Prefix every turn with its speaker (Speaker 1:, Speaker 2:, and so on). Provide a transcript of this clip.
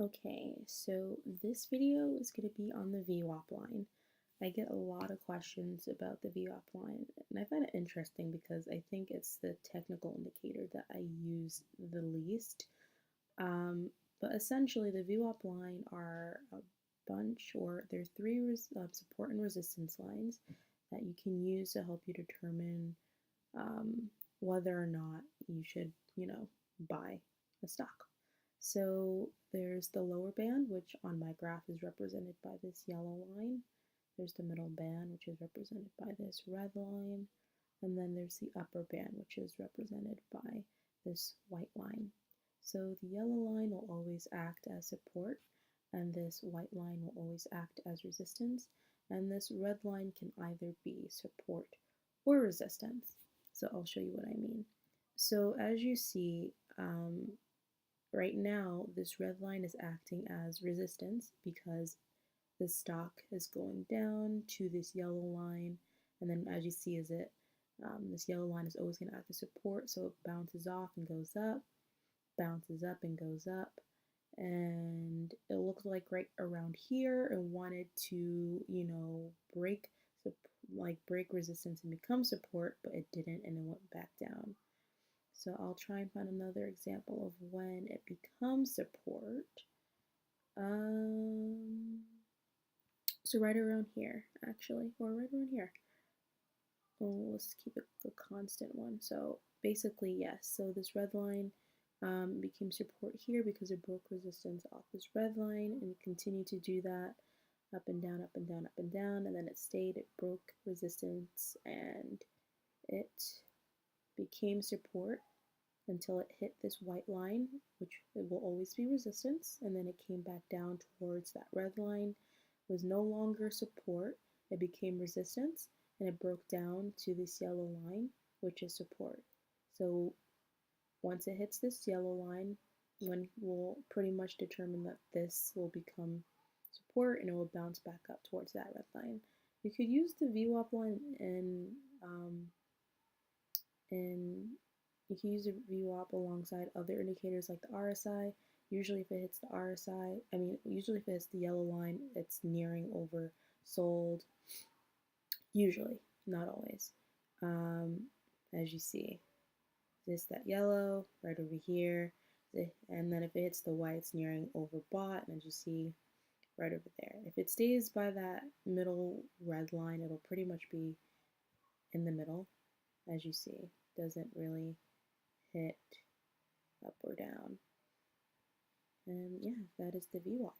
Speaker 1: Okay, so this video is going to be on the Vwap line. I get a lot of questions about the Vwap line, and I find it interesting because I think it's the technical indicator that I use the least. Um, but essentially, the Vwap line are a bunch, or they're three support and resistance lines that you can use to help you determine um, whether or not you should, buy a stock. So there's the lower band, which on my graph is represented by this yellow line. There's the middle band, which is represented by this red line. And then there's the upper band, which is represented by this white line. So the yellow line will always act as support, and this white line will always act as resistance, and this red line can either be support or resistance. So I'll show you what I mean. So as you see, right now this red line is acting as resistance because the stock is going down to this yellow line, and then as you see is it this yellow line is always going to act as support, so it bounces off and goes up, bounces up and goes up, and it looks like right around here it wanted to, break break resistance and become support, but it didn't and it went back down. So I'll try and find another example of when it becomes support. Um, so right around here, actually, or right around here. Oh, let's keep it the constant one. So basically, yes. So this red line became support here because it broke resistance off this red line, and it continued to do that up and down, up and down, up and down, and then it stayed. It broke resistance, and it became support until it hit this white line, which it will always be resistance, and then it came back down towards that red line. It was no longer support, it became resistance, and it broke down to this yellow line, which is support. So once it hits this yellow line, one will pretty much determine that this will become support and it will bounce back up towards that red line. You could use the VWAP line and you can use a VWAP alongside other indicators like the RSI. Usually if it hits the RSI, usually if it hits the yellow line, it's nearing over sold. Usually, not always. Um, as you see, this, that yellow, right over here. And then if it hits the white, it's nearing overbought, and as you see, right over there. If it stays by that middle red line, it'll pretty much be in the middle, as you see. Doesn't really hit up or down. And yeah, that is the VWAP.